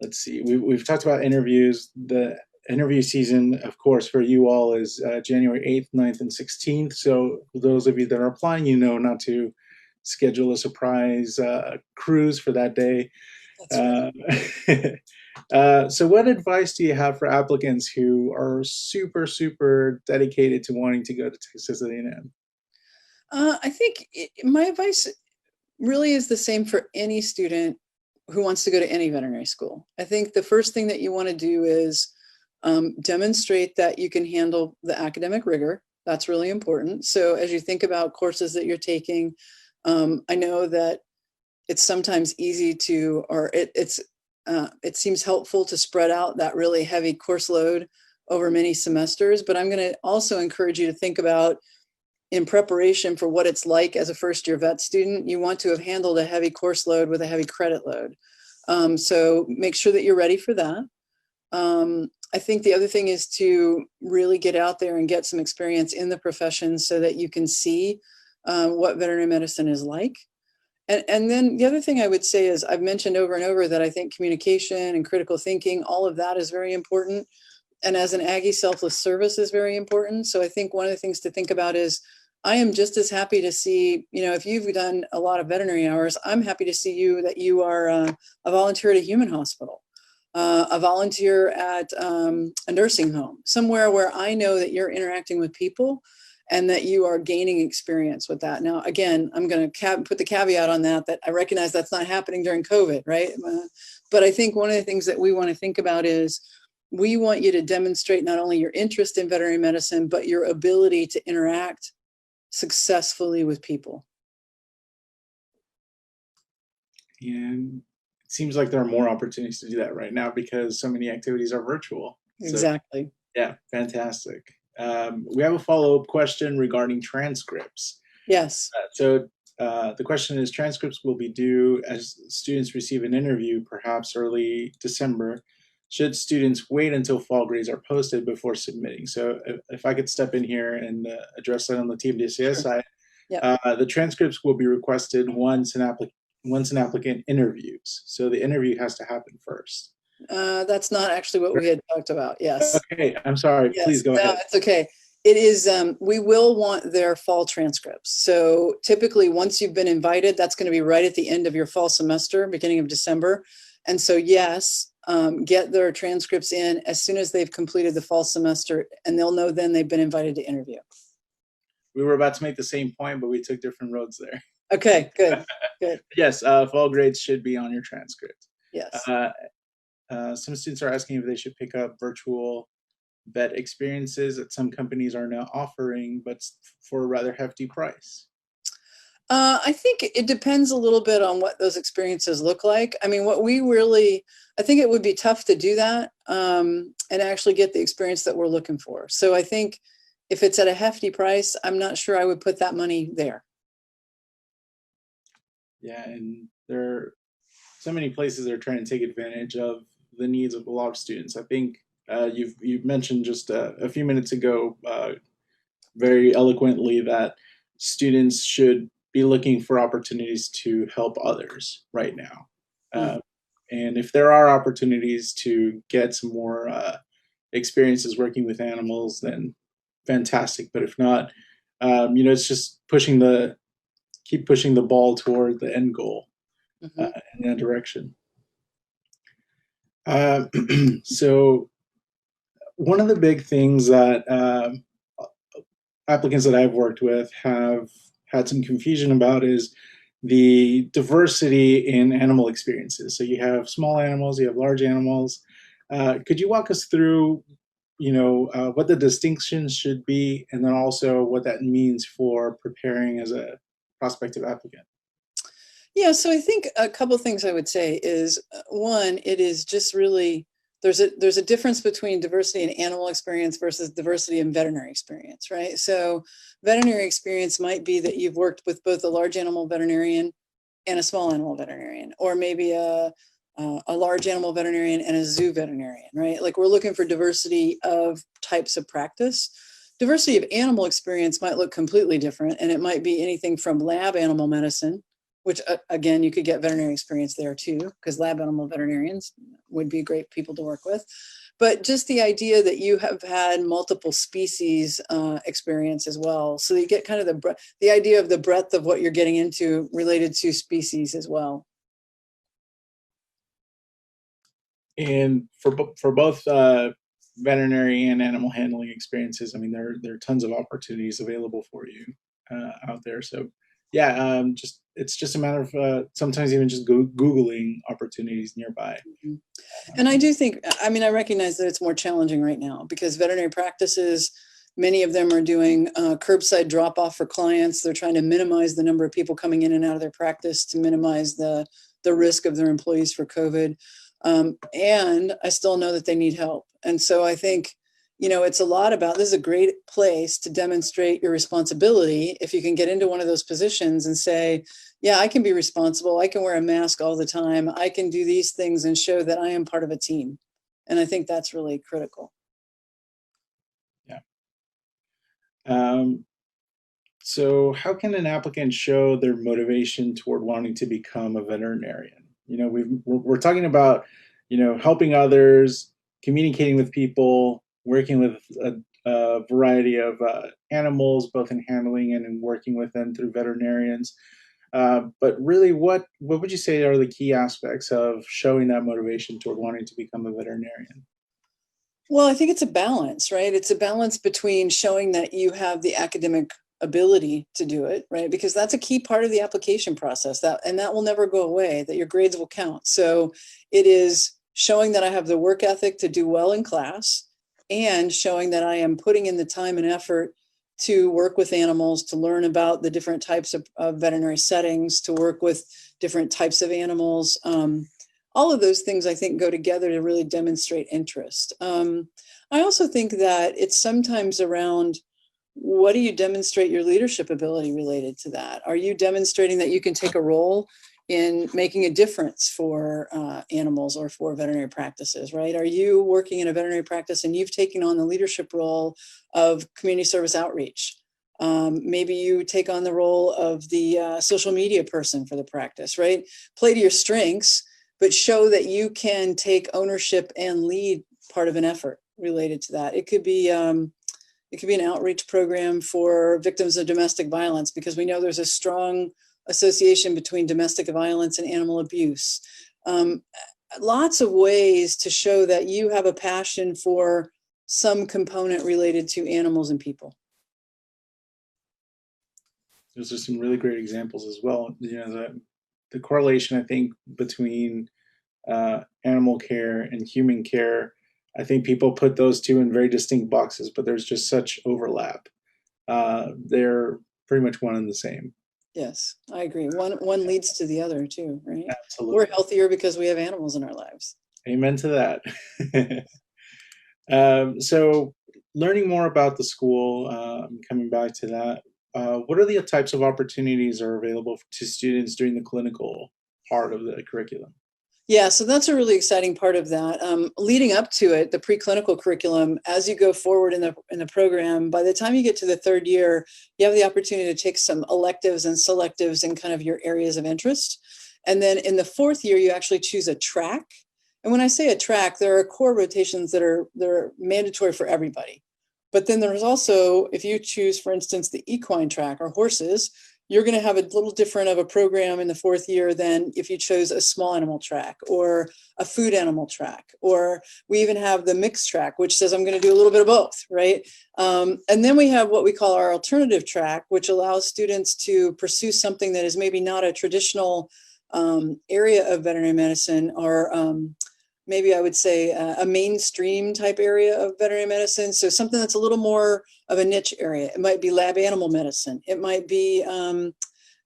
Speaker 1: let's see, we've talked about interviews. The interview season, of course, for you all is January 8th, 9th, and 16th. So for those of you that are applying, you know not to schedule a surprise cruise for that day.
Speaker 2: That's
Speaker 1: right. So what advice do you have for applicants who are super, super dedicated to wanting to go to Texas A&M?
Speaker 2: I think my advice really is the same for any student who wants to go to any veterinary school. I think the first thing that you want to do is demonstrate that you can handle the academic rigor. That's really important. So as you think about courses that you're taking, I know that it's sometimes easy to, or it seems helpful to spread out that really heavy course load over many semesters, but I'm going to also encourage you to think about, in preparation for what it's like as a first-year vet student, you want to have handled a heavy course load with a heavy credit load. So make sure that you're ready for that. I think the other thing is to really get out there and get some experience in the profession so that you can see what veterinary medicine is like. And then the other thing I would say is, I've mentioned over and over that I think communication and critical thinking, all of that is very important. And as an Aggie, selfless service is very important. So I think one of the things to think about is, I am just as happy to see, if you've done a lot of veterinary hours, I'm happy to see that you are a volunteer at a human hospital, a volunteer at a nursing home, somewhere where I know that you're interacting with people and that you are gaining experience with that. Now, again, I'm going to put the caveat on that I recognize that's not happening during COVID, right? But I think one of the things that we want to think about is, we want you to demonstrate not only your interest in veterinary medicine, but your ability to interact successfully with people.
Speaker 1: And it seems like there are more opportunities to do that right now because so many activities are virtual.
Speaker 2: Exactly.
Speaker 1: So, yeah, fantastic. We have a follow-up question regarding transcripts.
Speaker 2: Yes.
Speaker 1: The question is, transcripts will be due as students receive an interview, perhaps early December. Should students wait until fall grades are posted before submitting? So if I could step in here and address that on the TSDMS side, the transcripts will be requested once an applicant interviews. So the interview has to happen first.
Speaker 2: That's not actually what we had talked about. Yes.
Speaker 1: Okay, I'm sorry. Yes. Please go ahead.
Speaker 2: It's okay. It is, we will want their fall transcripts. So typically once you've been invited, that's going to be right at the end of your fall semester, beginning of December. And so, yes, get their transcripts in as soon as they've completed the fall semester, and they'll know then they've been invited to interview. We
Speaker 1: were about to make the same point, but we took different roads there.
Speaker 2: Okay, good, good.
Speaker 1: Yes, fall grades should be on your transcript.
Speaker 2: Yes.
Speaker 1: Some students are asking if they should pick up virtual vet experiences that some companies are now offering, but for a rather hefty price.
Speaker 2: I think it depends a little bit on what those experiences look like. I mean, I think it would be tough to do that and actually get the experience that we're looking for. So I think if it's at a hefty price, I'm not sure I would put that money there. Yeah,
Speaker 1: and there are so many places that are trying to take advantage of the needs of a lot of students. I think you've mentioned just a few minutes ago very eloquently that students should be looking for opportunities to help others right now. And if there are opportunities to get some more experiences working with animals, then fantastic. But if not, it's just keep pushing the ball toward the end goal in that direction. So one of the big things that applicants that I've worked with have had some confusion about is the diversity in animal experiences. So you have small animals, you have large animals. Could you walk us through, what the distinctions should be, and then also what that means for preparing as a prospective applicant?
Speaker 2: Yeah, so I think a couple of things I would say is, one, it is just really there's a difference between diversity in animal experience versus diversity in veterinary experience, right? So veterinary experience might be that you've worked with both a large animal veterinarian and a small animal veterinarian, or maybe a large animal veterinarian and a zoo veterinarian, right? Like, we're looking for diversity of types of practice. Diversity of animal experience might look completely different, and it might be anything from lab animal medicine, which again, you could get veterinary experience there too, because lab animal veterinarians would be great people to work with. But just the idea that you have had multiple species experience as well. So you get kind of the idea of the breadth of what you're getting into related to species as well.
Speaker 1: And for both veterinary and animal handling experiences, I mean, there are tons of opportunities available for you out there. So yeah, it's just a matter of sometimes even just Googling opportunities nearby.
Speaker 2: Mm-hmm. And I do think, I mean, I recognize that it's more challenging right now because veterinary practices, many of them are doing curbside drop off for clients. They're trying to minimize the number of people coming in and out of their practice to minimize the risk of their employees for COVID. And I still know that they need help. And so I think, it's a lot about, this is a great place to demonstrate your responsibility. If you can get into one of those positions and say, yeah, I can be responsible. I can wear a mask all the time. I can do these things and show that I am part of a team. And I think that's really critical.
Speaker 1: Yeah. So how can an applicant show their motivation toward wanting to become a veterinarian? We're talking about, helping others, communicating with people, working with a variety of animals, both in handling and in working with them through veterinarians. But really, what would you say are the key aspects of showing that motivation toward wanting to become a veterinarian?
Speaker 2: Well, I think it's a balance, right? It's a balance between showing that you have the academic ability to do it, right? Because that's a key part of the application process, and that will never go away, that your grades will count. So it is showing that I have the work ethic to do well in class, and showing that I am putting in the time and effort to work with animals, to learn about the different types of veterinary settings, to work with different types of animals. All of those things, I think, go together to really demonstrate interest. I also think that it's sometimes around, what do you demonstrate your leadership ability related to that? Are you demonstrating that you can take a role in making a difference for animals or for veterinary practices, right? Are you working in a veterinary practice and you've taken on the leadership role of community service outreach? Maybe you take on the role of the social media person for the practice, right? Play to your strengths, but show that you can take ownership and lead part of an effort related to that. It could be an outreach program for victims of domestic violence, because we know there's a strong association between domestic violence and animal abuse. Lots of ways to show that you have a passion for some component related to animals and people.
Speaker 1: Those are some really great examples as well. The correlation, I think, between animal care and human care, I think people put those two in very distinct boxes, but there's just such overlap. They're pretty much one and the same.
Speaker 2: Yes, I agree. One leads to the other too, right?
Speaker 1: Absolutely.
Speaker 2: We're healthier because we have animals in our lives.
Speaker 1: Amen to that. So learning more about the school, coming back to that, what are the types of opportunities are available to students during the clinical part of the curriculum?
Speaker 2: Yeah, so that's a really exciting part of that. Leading up to it, the preclinical curriculum, as you go forward in the program, by the time you get to the third year, you have the opportunity to take some electives and selectives in kind of your areas of interest. And then in the fourth year, you actually choose a track. And when I say a track, there are core rotations that are mandatory for everybody. But then there's also, if you choose, for instance, the equine track or horses, you're going to have a little different of a program in the fourth year than if you chose a small animal track or a food animal track. Or we even have the mixed track, which says I'm going to do a little bit of both, right? And then we have what we call our alternative track, which allows students to pursue something that is maybe not a traditional area of veterinary medicine, or maybe I would say a mainstream type area of veterinary medicine. So something that's a little more of a niche area. It might be lab animal medicine. It might be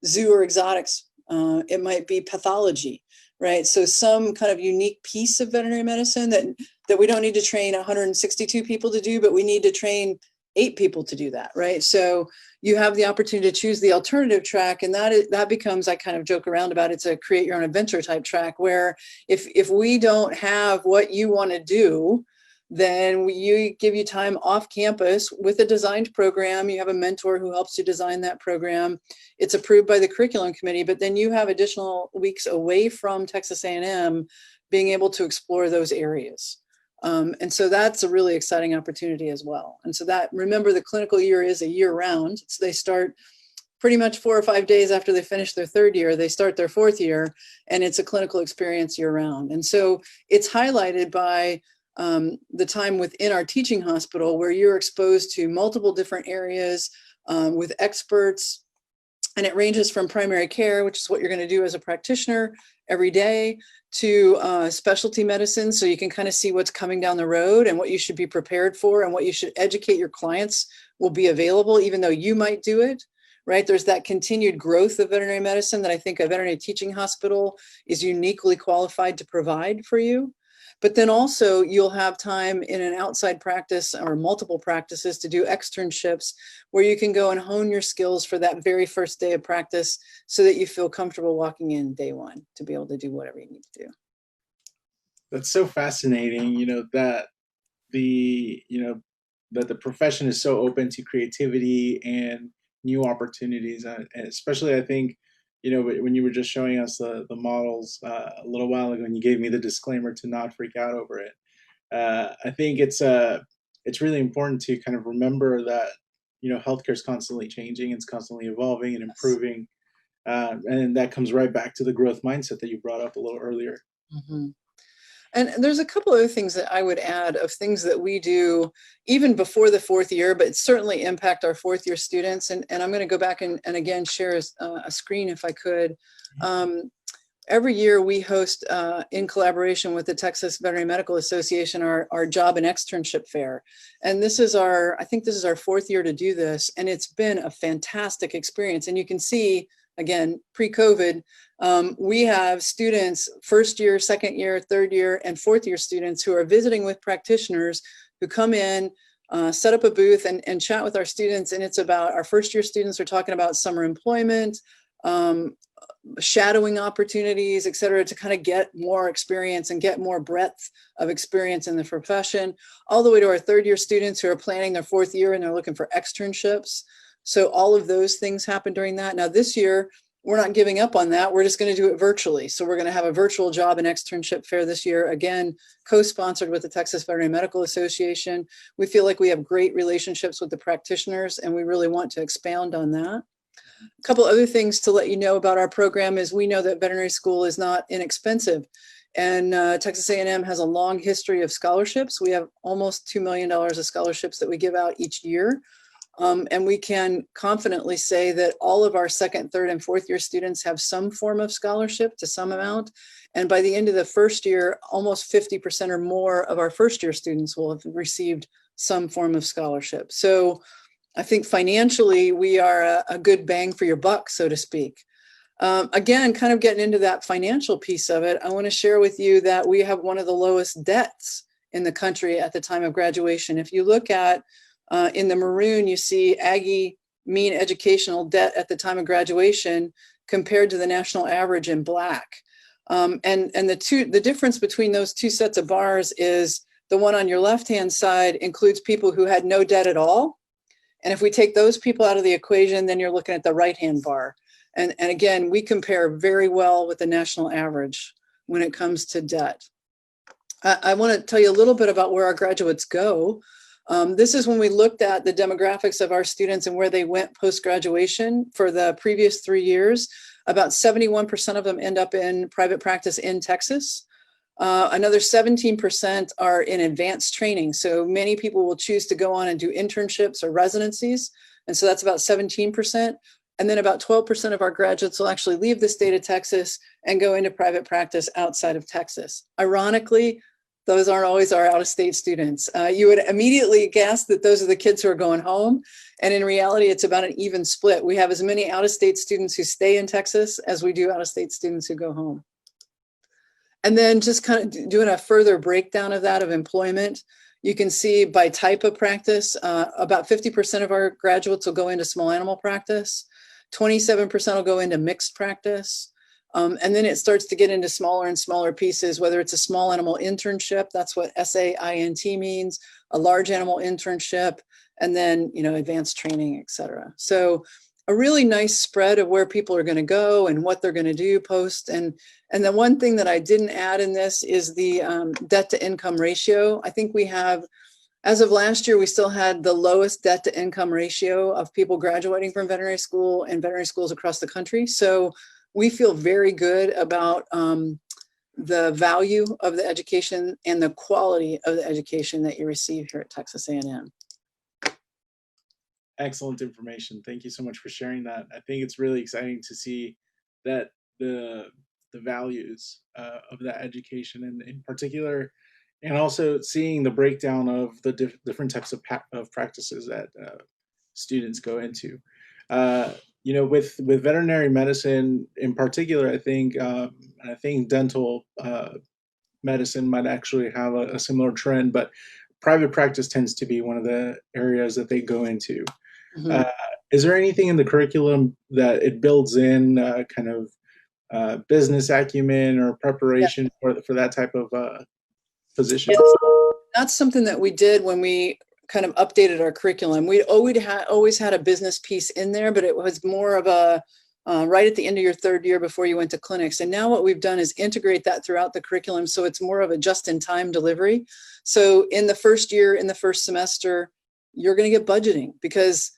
Speaker 2: zoo or exotics. It might be pathology, right? So some kind of unique piece of veterinary medicine that that we don't need to train 162 people to do, but we need to train 8 people to do that, right? So you have the opportunity to choose the alternative track, and that becomes, I kind of joke around about, it's a create your own adventure type track, where if we don't have what you want to do, then you give you time off campus with a designed program. You have a mentor who helps you design that program. It's approved by the curriculum committee, but then you have additional weeks away from Texas A&M being able to explore those areas. And so that's a really exciting opportunity as well. And so that, remember, the clinical year is a year round. So they start pretty much 4 or 5 days after they finish their 3rd year, they start their 4th year, and it's a clinical experience year round. And so it's highlighted by the time within our teaching hospital, where you're exposed to multiple different areas with experts. And it ranges from primary care, which is what you're going to do as a practitioner every day, to specialty medicine. So you can kind of see what's coming down the road and what you should be prepared for and what you should educate your clients will be available, even though you might do it, right? There's that continued growth of veterinary medicine that I think a veterinary teaching hospital is uniquely qualified to provide for you. But then also you'll have time in an outside practice or multiple practices to do externships where you can go and hone your skills for that very first day of practice so that you feel comfortable walking in day one to be able to do whatever you need to do.
Speaker 1: That's so fascinating, that the profession is so open to creativity and new opportunities. And especially, I think, when you were just showing us the models a little while ago, and you gave me the disclaimer to not freak out over it, I think it's really important to kind of remember that healthcare is constantly changing, it's constantly evolving and improving, and that comes right back to the growth mindset that you brought up a little earlier.
Speaker 2: Mm-hmm. And there's a couple other things that I would add of things that we do even before the 4th year, but certainly impact our 4th year students. And I'm going to go back and again share a screen if I could. Every year we host, in collaboration with the Texas Veterinary Medical Association, our job and externship fair. And this is I think this is our 4th year to do this. And it's been a fantastic experience. And you can see, again, pre-COVID, we have students, 1st year, 2nd year, 3rd year, and 4th year students who are visiting with practitioners who come in, set up a booth and chat with our students. And it's about, our 1st year students are talking about summer employment, shadowing opportunities, et cetera, to kind of get more experience and get more breadth of experience in the profession, all the way to our 3rd year students who are planning their 4th year and they're looking for externships. So all of those things happen during that. Now this year, we're not giving up on that. We're just going to do it virtually. So we're going to have a virtual job and externship fair this year, again, co-sponsored with the Texas Veterinary Medical Association. We feel like we have great relationships with the practitioners, and we really want to expound on that. A couple other things to let you know about our program is we know that veterinary school is not inexpensive. And Texas A&M has a long history of scholarships. We have almost $2 million of scholarships that we give out each year. And we can confidently say that all of our 2nd, 3rd, and 4th year students have some form of scholarship to some amount. And by the end of the 1st year, almost 50% or more of our 1st year students will have received some form of scholarship. So I think financially, we are a good bang for your buck, so to speak. Again, kind of getting into that financial piece of it, I want to share with you that we have one of the lowest debts in the country at the time of graduation. If you look at in the maroon, you see Aggie mean educational debt at the time of graduation compared to the national average in black. And the difference between those two sets of bars is the one on your left-hand side includes people who had no debt at all. And if we take those people out of the equation, then you're looking at the right-hand bar. And again, we compare very well with the national average when it comes to debt. I want to tell you a little bit about where our graduates go. This is when we looked at the demographics of our students and where they went post-graduation for the previous 3 years. About 71% of them end up in private practice in Texas. Another 17% are in advanced training. So many people will choose to go on and do internships or residencies. And so that's about 17%. And then about 12% of our graduates will actually leave the state of Texas and go into private practice outside of Texas. Ironically, those aren't always our out-of-state students. You would immediately guess that those are the kids who are going home. And in reality, it's about an even split. We have as many out-of-state students who stay in Texas as we do out-of-state students who go home. And then just kind of doing a further breakdown of that of employment, you can see by type of practice, about 50% of our graduates will go into small animal practice, 27% will go into mixed practice. And then it starts to get into smaller and smaller pieces, whether it's a small animal internship, that's what SAINT means, a large animal internship, and then, you know, advanced training, et cetera. So a really nice spread of where people are going to go and what they're going to do post. And the one thing that I didn't add in this is the debt to income ratio. I think we have, as of last year, we still had the lowest debt to income ratio of people graduating from veterinary school and veterinary schools across the country. So we feel very good about the value of the education and the quality of the education that you receive here at Texas A&M.
Speaker 1: Excellent information. Thank you so much for sharing that. I think it's really exciting to see that the values of that education, and in particular, and also seeing the breakdown of the different types of practices that students go into. You know, with veterinary medicine in particular, I think dental medicine might actually have a similar trend, but private practice tends to be one of the areas that they go into.
Speaker 2: Mm-hmm.
Speaker 1: Is there anything in the curriculum that it builds in kind of business acumen or preparation for that type of position?
Speaker 2: That's something that we did when we kind of updated our curriculum. We always had a business piece in there, but it was more of a right at the end of your third year before you went to clinics. And now what we've done is integrate that throughout the curriculum, so it's more of a just-in-time delivery. So in the first year, in the first semester, you're going to get budgeting, because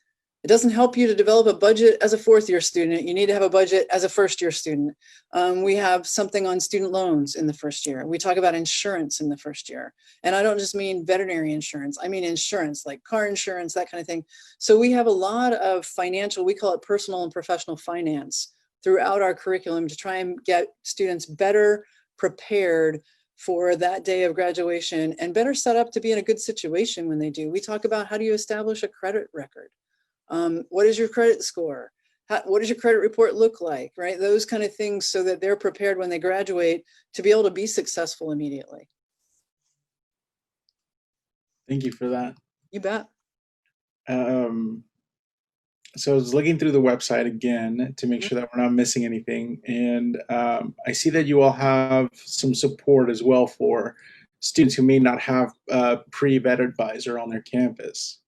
Speaker 2: it doesn't help you to develop a budget as a fourth-year student. You need to have a budget as a first-year student. We have something on student loans in the first year. We talk about insurance in the first year. And I don't just mean veterinary insurance. I mean insurance, like car insurance, that kind of thing. So we have a lot of financial, we call it personal and professional finance, throughout our curriculum to try and get students better prepared for that day of graduation and better set up to be in a good situation when they do. We talk about, how do you establish a credit record? What is your credit score? What does your credit report look like, right? Those kind of things, so that they're prepared when they graduate to be able to be successful immediately.
Speaker 1: Thank you for that.
Speaker 2: You bet.
Speaker 1: So I was looking through the website again to make sure that we're not missing anything. And I see that you all have some support as well for students who may not have a pre-vet advisor on their campus.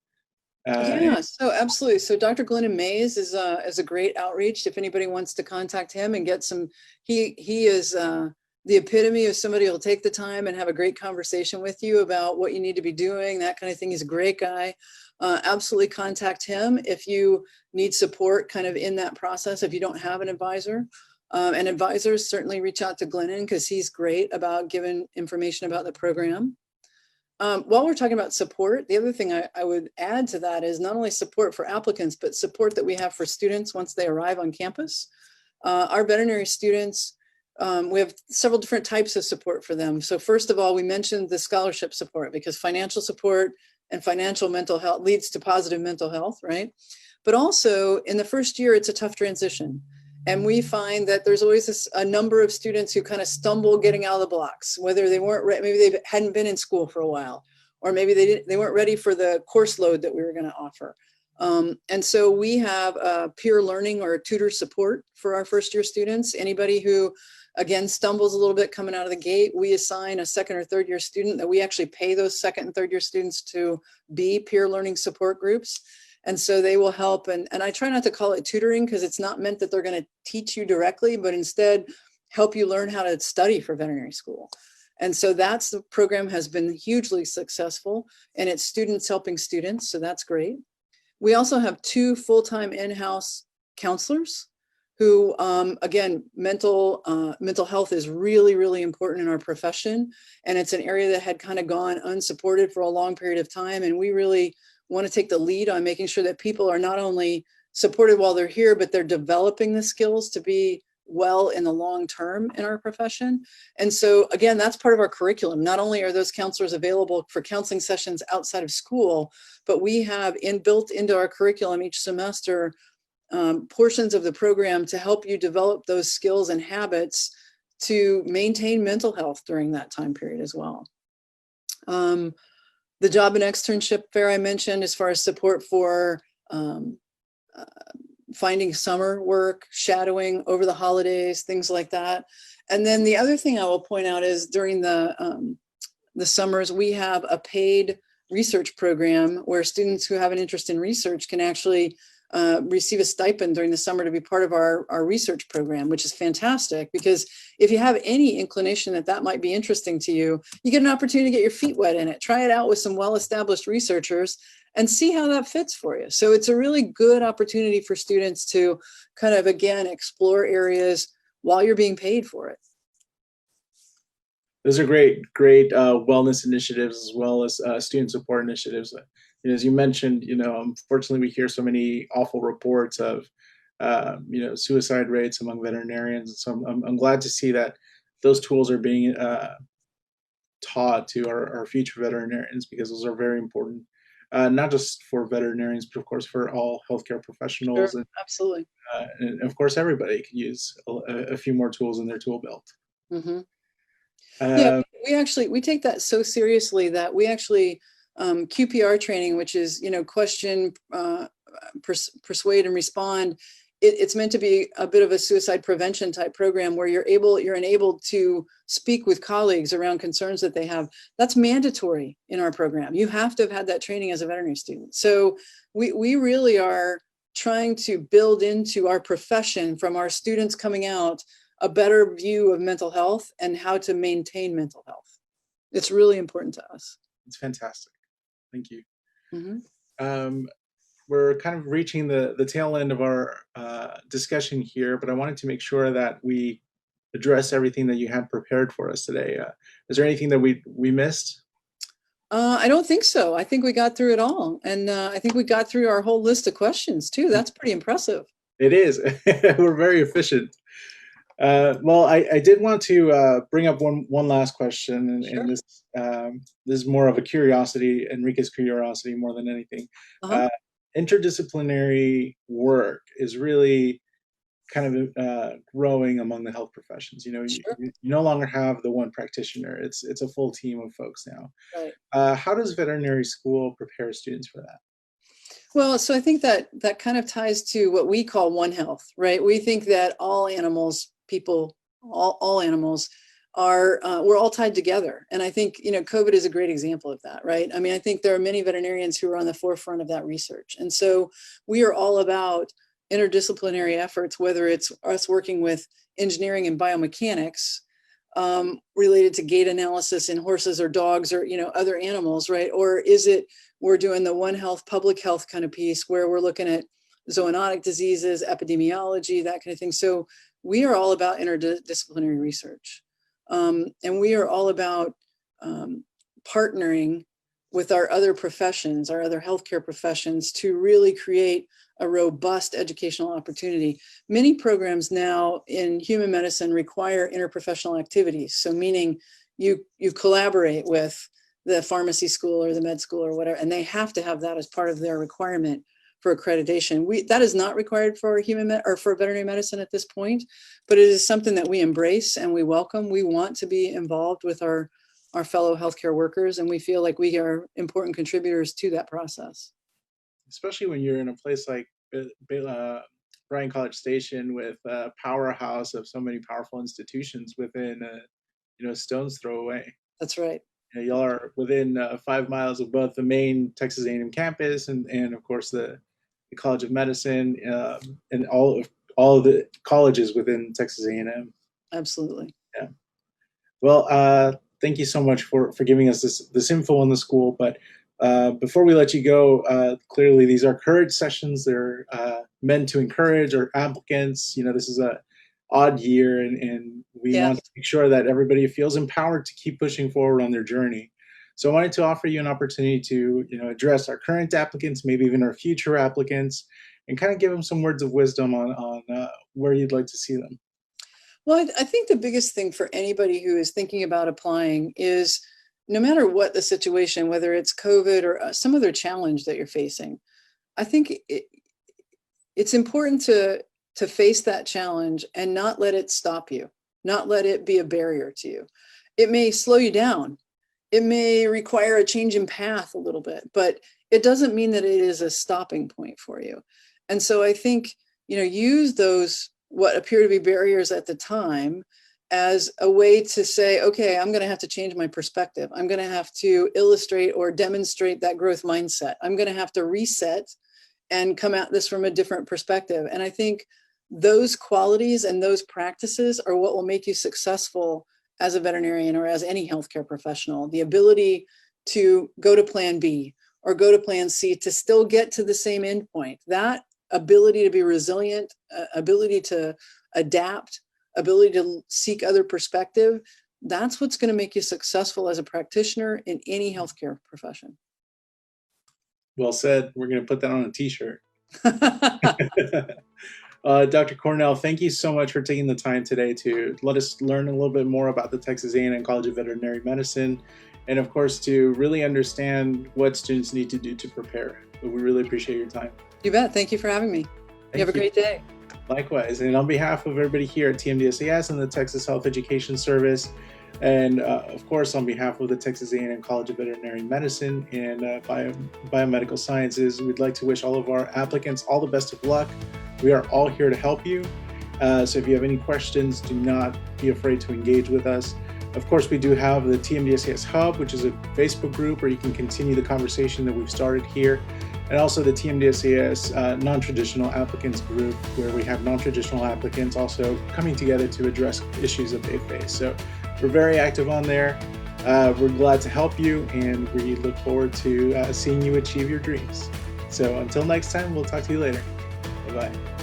Speaker 2: Yeah, so absolutely. So Dr. Glennon Mays is a great outreach. If anybody wants to contact him and get some, he is the epitome of somebody who'll take the time and have a great conversation with you about what you need to be doing, that kind of thing. He's a great guy. Absolutely contact him if you need support kind of in that process, if you don't have an advisor. And advisors, certainly reach out to Glennon, because he's great about giving information about the program. While we're talking about support, the other thing I would add to that is not only support for applicants, but support that we have for students once they arrive on campus. Our veterinary students, we have several different types of support for them. So first of all, we mentioned the scholarship support, because financial support and financial mental health leads to positive mental health, right? But also in the first year, it's a tough transition. And we find that there's always a number of students who kind of stumble getting out of the blocks, whether they weren't maybe they hadn't been in school for a while, or maybe they weren't ready for the course load that we were going to offer. And so we have peer learning or tutor support for our first year students. Anybody who, again, stumbles a little bit coming out of the gate, we assign a second or third year student that we actually pay those second and third year students to be peer learning support groups. And so they will help. And I try not to call it tutoring, because it's not meant that they're going to teach you directly, but instead help you learn how to study for veterinary school. And so the program has been hugely successful, and it's students helping students. So that's great. We also have 2 full-time in-house counselors who, again, mental health is really, really important in our profession. And it's an area that had kind of gone unsupported for a long period of time. And we really want to take the lead on making sure that people are not only supported while they're here, but they're developing the skills to be well in the long term in our profession. And so again, that's part of our curriculum. Not only are those counselors available for counseling sessions outside of school, but we have built into our curriculum each semester portions of the program to help you develop those skills and habits to maintain mental health during that time period as well. The job and externship fair I mentioned, as far as support for finding summer work, shadowing over the holidays, things like that. And then the other thing I will point out is during the summers, we have a paid research program where students who have an interest in research can actually receive a stipend during the summer to be part of our research program, which is fantastic, because if you have any inclination that that might be interesting to you, you get an opportunity to get your feet wet in it, try it out with some well-established researchers and see how that fits for you. So it's a really good opportunity for students to kind of, again, explore areas while you're being paid for it.
Speaker 1: Those are great wellness initiatives, as well as student support initiatives. As you mentioned, unfortunately, we hear so many awful reports of, suicide rates among veterinarians. So I'm glad to see that those tools are being taught to our future veterinarians, because those are very important, not just for veterinarians, but of course for all healthcare professionals.
Speaker 2: Sure, absolutely.
Speaker 1: And of course, everybody can use a few more tools in their tool belt.
Speaker 2: Mm-hmm. Yeah, we take that so seriously that we actually QPR training, which is question, persuade, and respond. It's meant to be a bit of a suicide prevention type program where you're enabled to speak with colleagues around concerns that they have. That's mandatory in our program. You have to have had that training as a veterinary student. So we really are trying to build into our profession, from our students coming out, a better view of mental health and how to maintain mental health. It's really important to us.
Speaker 1: It's fantastic. Thank you.
Speaker 2: Mm-hmm.
Speaker 1: We're kind of reaching the tail end of our discussion here, but I wanted to make sure that we address everything that you had prepared for us today. Is there anything that we missed?
Speaker 2: I don't think so. I think we got through it all. And I think we got through our whole list of questions too. That's pretty impressive.
Speaker 1: It is. We're very efficient. Well, I did want to bring up one last question, and,
Speaker 2: Sure.
Speaker 1: and this is more of a curiosity, Enrique's curiosity more than anything.
Speaker 2: Uh-huh.
Speaker 1: Interdisciplinary work is really kind of growing among the health professions.
Speaker 2: Sure.
Speaker 1: You no longer have the one practitioner. It's a full team of folks now.
Speaker 2: Right.
Speaker 1: How does veterinary school prepare students for that?
Speaker 2: Well, so I think that kind of ties to what we call One Health, right? We think that all animals, all animals are, we're all tied together. And I think, COVID is a great example of that, right? I mean, I think there are many veterinarians who are on the forefront of that research. And so we are all about interdisciplinary efforts, whether it's us working with engineering and biomechanics, related to gait analysis in horses or dogs or, other animals, right? Or is it we're doing the One Health public health kind of piece where we're looking at zoonotic diseases, epidemiology, that kind of thing. So we are all about interdisciplinary research. And we are all about partnering with our other professions, our other healthcare professions, to really create a robust educational opportunity. Many programs now in human medicine require interprofessional activities. So meaning you collaborate with the pharmacy school or the med school or whatever, and they have to have that as part of their requirement for accreditation. That is not required for or for veterinary medicine at this point, but it is something that we embrace and we welcome. We want to be involved with our fellow healthcare workers, and we feel like we are important contributors to that process.
Speaker 1: Especially when you're in a place like Bryan College Station, with a powerhouse of so many powerful institutions within a stone's throw away.
Speaker 2: That's right.
Speaker 1: Y'all are within 5 miles of both the main Texas A&M campus and of course the College of Medicine, and all of the colleges within Texas A&M.
Speaker 2: Absolutely.
Speaker 1: Yeah. Well, thank you so much for giving us this info on the school. But before we let you go, clearly these are courage sessions. They're meant to encourage our applicants. This is a odd year, and we want to make sure that everybody feels empowered to keep pushing forward on their journey. So I wanted to offer you an opportunity to address our current applicants, maybe even our future applicants, and kind of give them some words of wisdom on where you'd like to see them.
Speaker 2: Well, I think the biggest thing for anybody who is thinking about applying is, no matter what the situation, whether it's COVID or some other challenge that you're facing, I think it's important to face that challenge and not let it stop you. not let it be a barrier to you. It may slow you down. It may require a change in path a little bit, but it doesn't mean that it is a stopping point for you. And so I think, use those, what appear to be barriers at the time, as a way to say, okay, I'm going to have to change my perspective. I'm going to have to illustrate or demonstrate that growth mindset. I'm going to have to reset and come at this from a different perspective. And I think those qualities and those practices are what will make you successful as a veterinarian or as any healthcare professional. The ability to go to plan B or go to plan C to still get to the same endpoint. That ability to be resilient, ability to adapt, ability to seek other perspective, that's what's going to make you successful as a practitioner in any healthcare profession.
Speaker 1: Well said. We're going to put that on a t-shirt. Dr. Cornell, thank you so much for taking the time today to let us learn a little bit more about the Texas A&M College of Veterinary Medicine, and of course to really understand what students need to do to prepare. We really appreciate your time.
Speaker 2: You bet. Thank you for having me. You have a great day.
Speaker 1: Likewise. And on behalf of everybody here at TMDSAS and the Texas Health Education Service, and of course on behalf of the Texas A&M College of Veterinary Medicine and Biomedical Sciences, we'd like to wish all of our applicants all the best of luck. We are all here to help you. So if you have any questions, do not be afraid to engage with us. Of course, we do have the TMDSAS Hub, which is a Facebook group where you can continue the conversation that we've started here. And also the TMDSAS non-traditional applicants group, where we have non-traditional applicants also coming together to address issues that they face. So we're very active on there. We're glad to help you, and we look forward to seeing you achieve your dreams. So until next time, we'll talk to you later. Bye-bye.